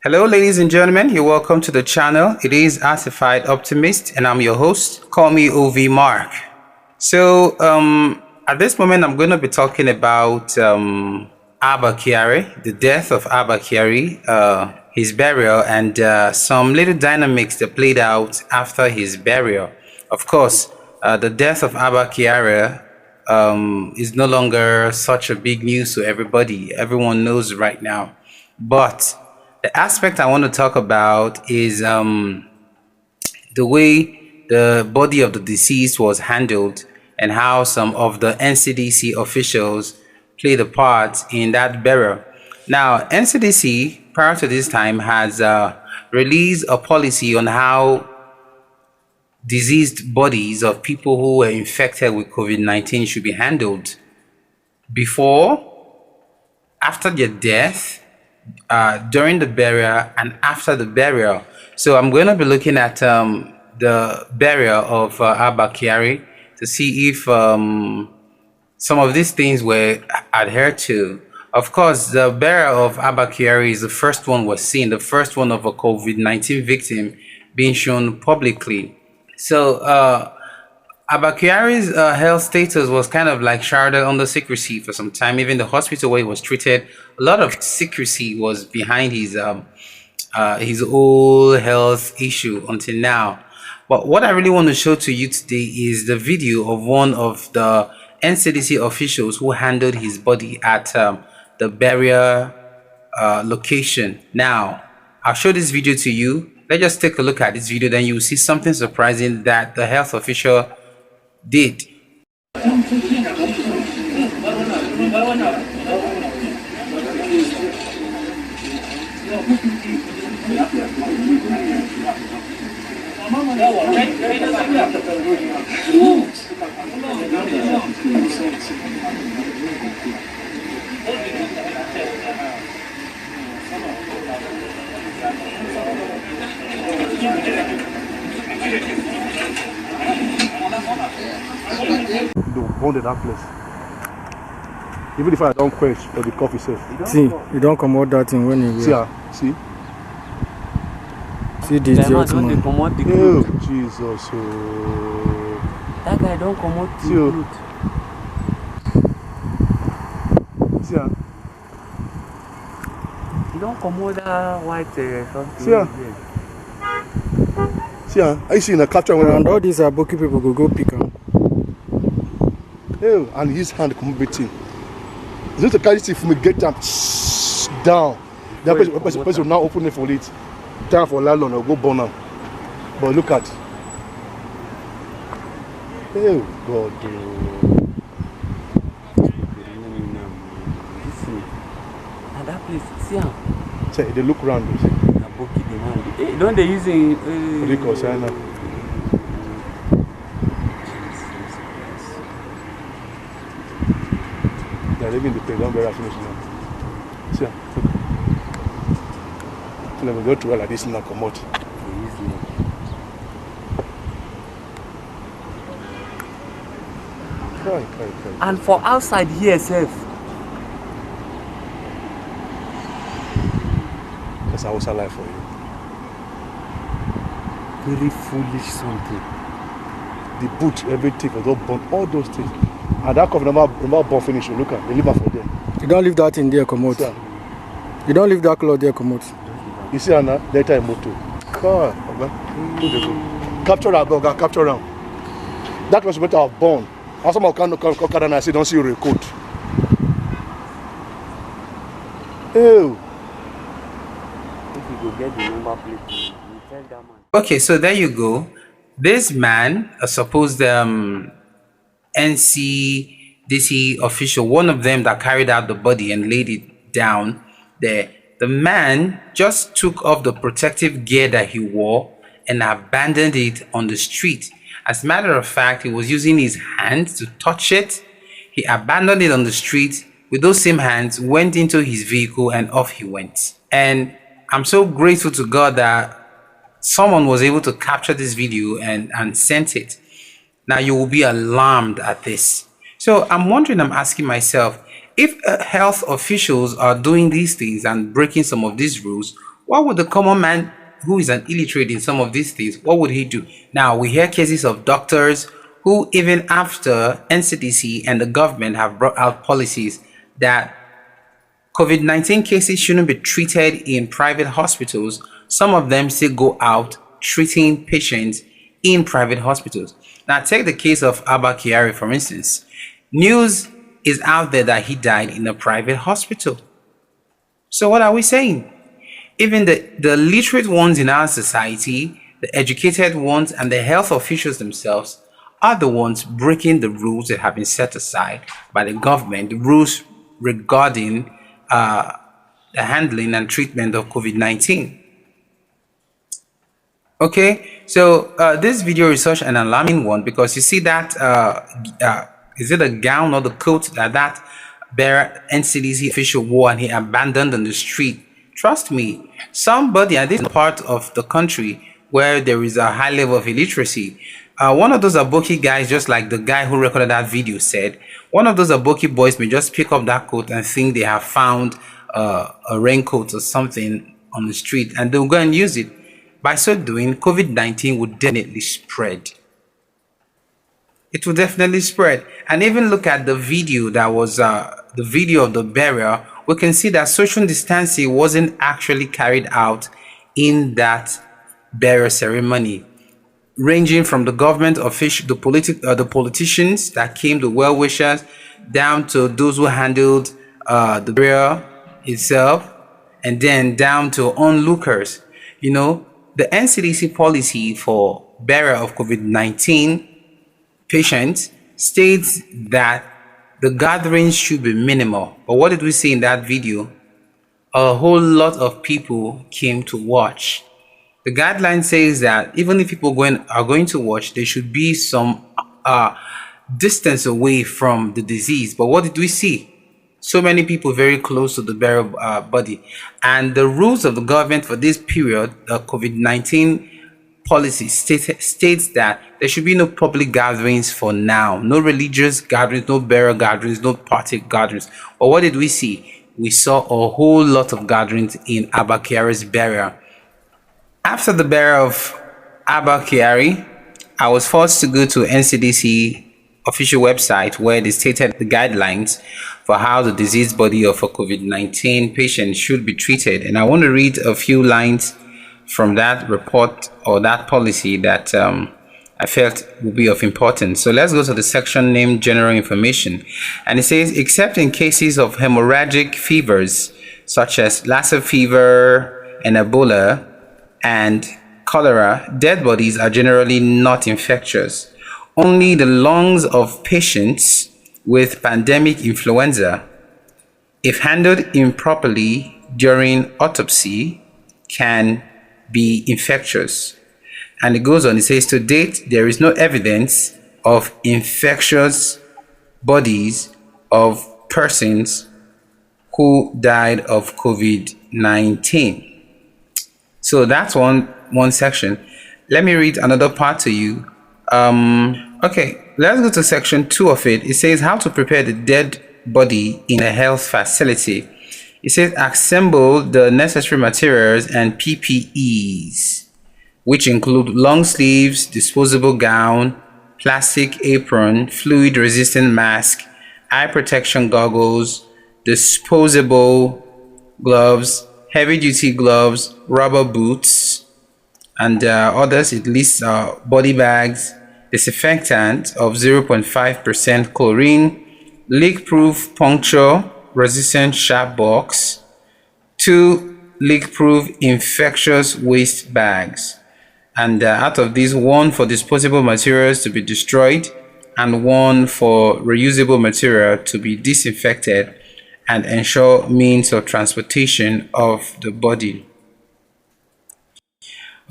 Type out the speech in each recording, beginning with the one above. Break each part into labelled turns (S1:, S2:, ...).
S1: Hello, ladies and gentlemen. You're welcome to the channel. It is Certified Optimist, and I'm your host. Call me OV Mark. So, at this moment, I'm going to be talking about Abba Kyari, the death of Abba Kyari, his burial, and some little dynamics that played out after his burial. Of course, the death of Abba Kyari is no longer such a big news to everybody. Everyone knows right now. But the aspect I want to talk about is the way the body of the deceased was handled and how some of the NCDC officials played a part in that burial. Now, NCDC, prior to this time, has released a policy on how diseased bodies of people who were infected with COVID-19 should be handled before, after their death, during the burial, and after the burial. So I'm going to be looking at the burial of Abba Kyari to see if some of these things were adhered to. Of course, the burial of Abba Kyari is the first one was seen, the first one of a COVID-19 victim being shown publicly. So Abba Kyari's health status was kind of like shrouded under secrecy for some time. Even the hospital where he was treated, a lot of secrecy was behind his whole health issue until now. But what I really want to show to you today is the video of one of the NCDC officials who handled his body at the burial location. Now, I'll show this video to you. Let's just take a look at this video, then you'll see something surprising that the health official did.
S2: They bonded that place. Even if I don't quench for the coffee safe.
S3: See, you don't come out that thing when you
S2: see?
S3: See this yacht man.
S2: Oh, Jesus. Oh.
S4: That guy don't come out
S2: see, oh. See,
S4: he don't come out that white something.
S2: See, I see in a capture when
S3: and all these Aboki people go pick him.
S2: Oh, and his hand come beating. It's not a carry stick for me, get them down. The person now open it for it. Time for landlord or go burn them. But look at. Oh God.
S4: And that place, see how?
S2: Say they look around.
S4: Don't they using
S2: Rico Sana? They're leaving the place. Don't very finish now. See, look. Let me go to where like this now come out. Cry.
S4: And for outside here, safe.
S2: That's a outside life for you.
S4: Very foolish something.
S2: The boot, everything was all burnt, all those things. And that coffee never burn finish. Look at they leave it for them.
S3: You don't leave that in there, come out. You don't leave that cloth there, come out.
S2: You see Anna, later in motor. Car, okay. Capture that dog, capture them. That was better have born. As some can cut and I say don't see your record. Oh.
S4: If you go get the number plate, you tell that man.
S1: Okay, so there you go. This man, a supposed NCDC official, one of them that carried out the body and laid it down there, the man just took off the protective gear that he wore and abandoned it on the street. As a matter of fact, he was using his hands to touch it. He abandoned it on the street. With those same hands, went into his vehicle and off he went. And I'm so grateful to God that someone was able to capture this video and sent it. Now you will be alarmed at this. So I'm asking myself, if health officials are doing these things and breaking some of these rules, What would the common man who is an illiterate in some of these things, what would he do? Now, we hear cases of doctors who, even after NCDC and the government have brought out policies that COVID-19 cases shouldn't be treated in private hospitals, some of them still go out treating patients in private hospitals. Now, take the case of Abba Kyari, for instance. News is out there that he died in a private hospital. So what are we saying? Even the literate ones in our society, the educated ones, and the health officials themselves are the ones breaking the rules that have been set aside by the government, the rules regarding the handling and treatment of COVID-19. Okay, so this video is such an alarming one because you see that, is it a gown or the coat that bearer NCDC official wore and he abandoned on the street? Trust me, somebody, and this is part of the country where there is a high level of illiteracy. One of those Aboki guys, just like the guy who recorded that video said, one of those Aboki boys may just pick up that coat and think they have found a raincoat or something on the street and they'll go and use it. By so doing, COVID-19 would definitely spread. It will definitely spread. And even look at the video that was the video of the burial, we can see that social distancing wasn't actually carried out in that burial ceremony. Ranging from the government official, the politicians that came, the well-wishers, down to those who handled the burial itself, and then down to onlookers. You know, the NCDC policy for burial of COVID-19 patients states that the gatherings should be minimal. But what did we see in that video? A whole lot of people came to watch. The guideline says that even if people are going to watch, there should be some distance away from the disease. But what did we see? So many people very close to the burial body. And the rules of the government for this period, the COVID-19 policy states that there should be no public gatherings for now. No religious gatherings, no burial gatherings, no party gatherings. But what did we see? We saw a whole lot of gatherings in Abba Kyari's burial. After the burial of Abba Kyari, I was forced to go to NCDC official website where they stated the guidelines for how the disease body of a COVID-19 patient should be treated. And I want to read a few lines from that report or that policy that I felt would be of importance. So let's go to the section named General Information. And it says, except in cases of hemorrhagic fevers such as Lassa fever and Ebola and cholera, dead bodies are generally not infectious. Only the lungs of patients with pandemic influenza, if handled improperly during autopsy, can be infectious. And it goes on, it says, to date, there is no evidence of infectious bodies of persons who died of COVID-19. So that's one section. Let me read another part to you. Okay, let's go to section 2 of it. It says how to prepare the dead body in a health facility. It says assemble the necessary materials and PPEs, which include long sleeves, disposable gown, plastic apron, fluid resistant mask, eye protection goggles, disposable gloves, heavy duty gloves, rubber boots, and others. It lists body bags, disinfectant of 0.5% chlorine, leak-proof puncture resistant sharp box, 2 leak-proof infectious waste bags, and out of these, 1 for disposable materials to be destroyed and 1 for reusable material to be disinfected and ensure means of transportation of the body.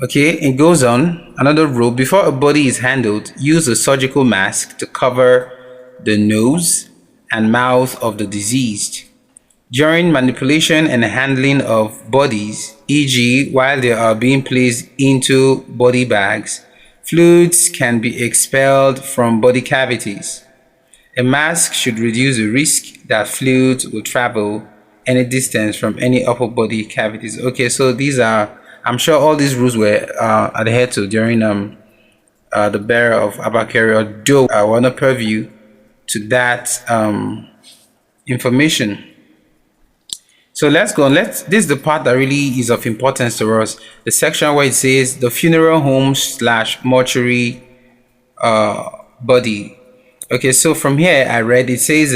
S1: Okay, it goes on. Another rule: before a body is handled, use a surgical mask to cover the nose and mouth of the deceased. During manipulation and handling of bodies, e.g., while they are being placed into body bags, fluids can be expelled from body cavities. A mask should reduce the risk that fluids will travel any distance from any upper body cavities. Okay, so these are, I'm sure all these rules were adhered to during the burial of Abba Kyari, although I want to purview to that information. So let's go on. This is the part that really is of importance to us. The section where it says the funeral home / mortuary body. Okay, so from here I read it says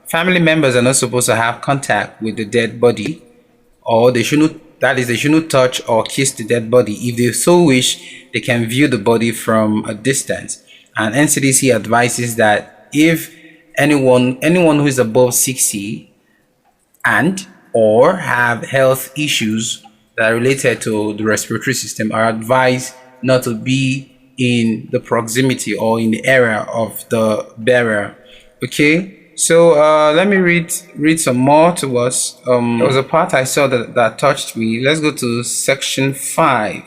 S1: family members are not supposed to have contact with the dead body, or they shouldn't, that is, they shouldn't touch or kiss the dead body. If they so wish, they can view the body from a distance. And NCDC advises that if anyone who is above 60 and or have health issues that are related to the respiratory system are advised not to be in the proximity or in the area of the bearer. Okay, so let me read some more to us. There was a part I saw that touched me. Let's go to section 5,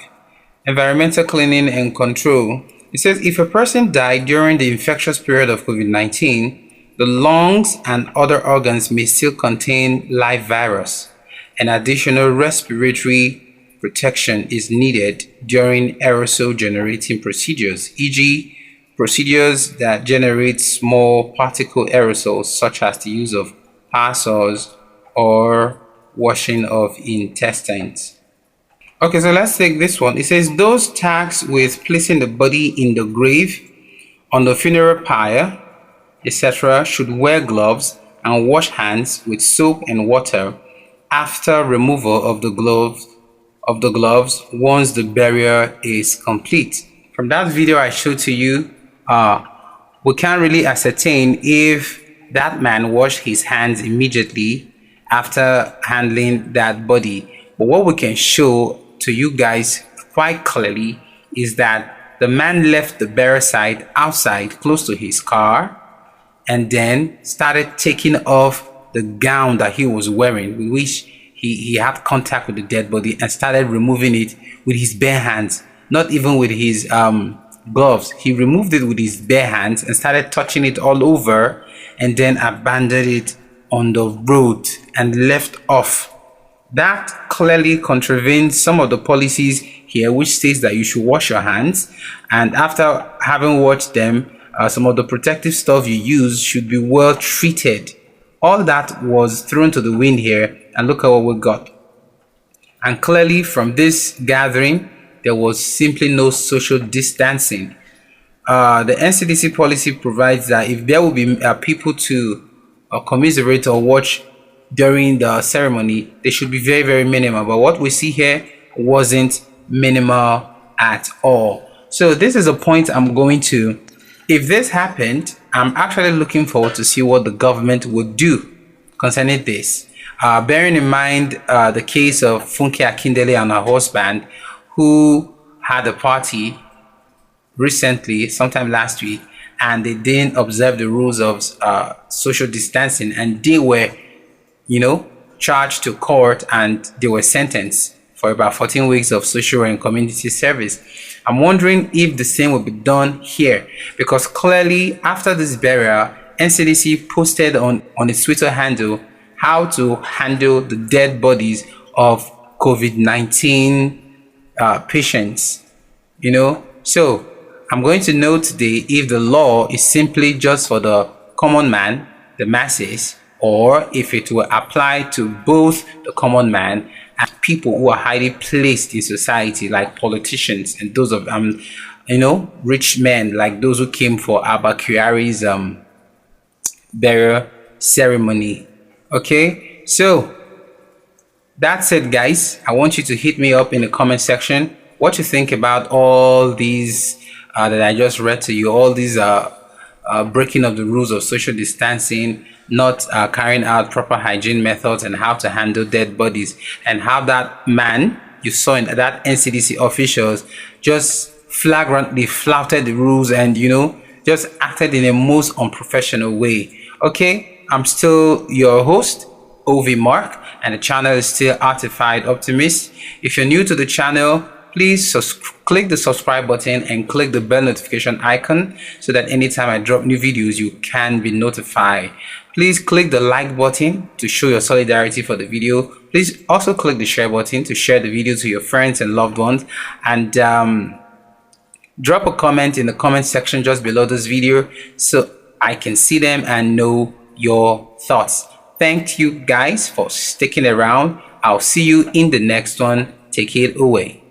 S1: environmental cleaning and control. It says if a person died during the infectious period of COVID-19, the lungs and other organs may still contain live virus, and additional respiratory protection is needed during aerosol generating procedures, e.g., procedures that generate small particle aerosols, such as the use of power saws or washing of intestines. Okay, so let's take this one. It says those tasked with placing the body in the grave, on the funeral pyre, etc., should wear gloves and wash hands with soap and water after removal of the gloves once the burial is complete. From that video I showed to you, we can't really ascertain if that man washed his hands immediately after handling that body. But what we can show to you guys quite clearly is that the man left the burial site outside close to his car, and then started taking off the gown that he was wearing, with which he had contact with the dead body, and started removing it with his bare hands, not even with his gloves. He removed it with his bare hands and started touching it all over, and then abandoned it on the road and left off. That clearly contravenes some of the policies here, which states that you should wash your hands, and after having washed them, some of the protective stuff you use should be well treated. All that was thrown to the wind here, and look at what we got. And clearly from this gathering, there was simply no social distancing. The NCDC policy provides that if there will be people to commiserate or watch during the ceremony, they should be very, very minimal. But what we see here wasn't minimal at all. So this is a point I'm going to. If this happened, I'm actually looking forward to see what the government would do concerning this. Bearing in mind the case of Funke Akindele and her husband, who had a party recently, sometime last week, and they didn't observe the rules of social distancing, and they were, charged to court, and they were sentenced for about 14 weeks of social and community service. I'm wondering if the same will be done here, because clearly after this burial, NCDC posted on its Twitter handle how to handle the dead bodies of COVID-19 patients. So I'm going to know today if the law is simply just for the common man, the masses, or if it will apply to both the common man and people who are highly placed in society, like politicians and those of rich men, like those who came for Abba Kyari's burial ceremony. Okay, so that's it, guys. I want you to hit me up in the comment section what you think about all these that I just read to you, all these breaking of the rules of social distancing, not carrying out proper hygiene methods, and how to handle dead bodies, and how that man you saw in that NCDC officials just flagrantly flouted the rules and just acted in a most unprofessional way. Okay, I'm still your host, OV Mark, and the channel is still Artified Optimist. If you're new to the channel, please click the subscribe button and click the bell notification icon so that anytime I drop new videos, you can be notified. Please click the like button to show your solidarity for the video. Please also click the share button to share the video to your friends and loved ones. And drop a comment in the comment section just below this video so I can see them and know your thoughts. Thank you guys for sticking around. I'll see you in the next one. Take it away.